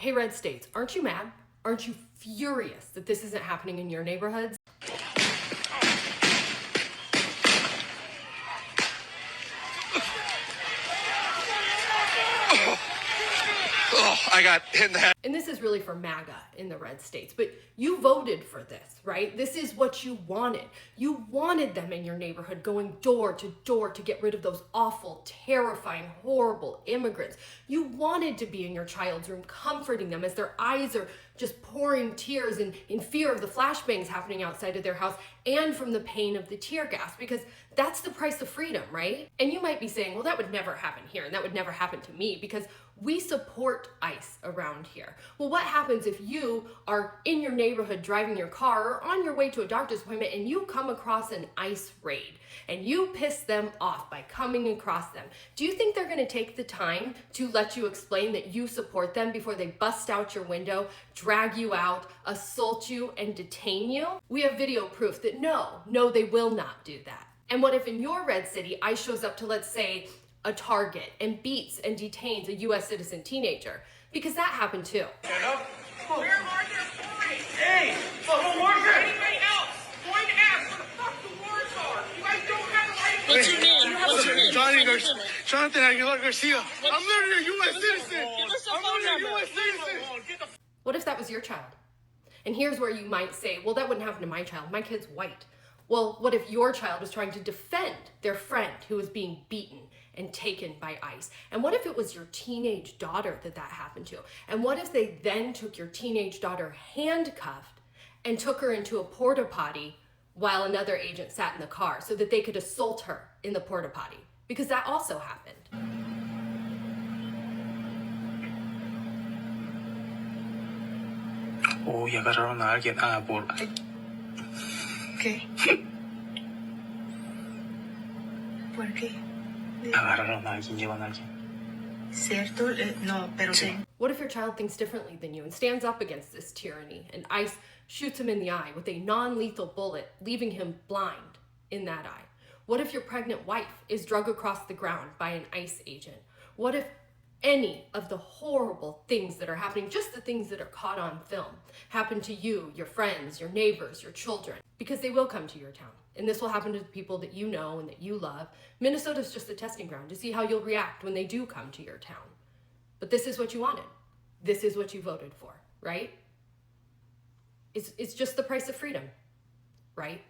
Hey, red states, aren't you mad? Aren't you furious that this isn't happening in your neighborhoods? Oh, I got hit in the head. And this is really for MAGA in the red states, but you voted for this, right? This is what you wanted. You wanted them in your neighborhood going door to door to get rid of those awful, terrifying, horrible immigrants. You wanted to be in your child's room comforting them as their eyes are just pouring tears in fear of the flashbangs happening outside of their house and from the pain of the tear gas, because that's the price of freedom, right? And you might be saying, well, that would never happen here and that would never happen to me because we support ICE around here. Well, what happens if you are in your neighborhood driving your car or on your way to a doctor's appointment and you come across an ICE raid and you piss them off by coming across them? Do you think they're gonna take the time to let you explain that you support them before they bust out your window, drag you out, assault you, and detain you? We have video proof that no, they will not do that. And what if in your red city, ICE shows up to, let's say, a Target and beats and detains a US citizen teenager? Because that happened too. Where are their boys? Hey, the wars are anybody else? Going to ask where the fuck the wars are. You guys don't have the right. What's your name? What's your name? Jonathan Aguilar Garcia. I'm literally a U.S. citizen. I'm literally a U.S. citizen. What if that was your child? And here's where you might say, well, that wouldn't happen to my child. My kid's white. Well, what if your child was trying to defend their friend who was being beaten and taken by ICE? And what if it was your teenage daughter that happened to? And what if they then took your teenage daughter handcuffed and took her into a porta potty while another agent sat in the car so that they could assault her in the porta potty? Because that also happened. Oh, y agarraron a alguien. Por... ¿Qué? ¿Por qué? Agarraron a alguien, llevan a alguien. ¿Cierto? No, pero sí. What if your child thinks differently than you and stands up against this tyranny and ICE shoots him in the eye with a non-lethal bullet, leaving him blind in that eye? What if your pregnant wife is drug across the ground by an ICE agent? What if any of the horrible things that are happening, just the things that are caught on film, happen to you, your friends, your neighbors, your children? Because they will come to your town. And this will happen to the people that you know and that you love. Minnesota's just a testing ground to see how you'll react when they do come to your town. But this is what you wanted. This is what you voted for, right? It's just the price of freedom, right?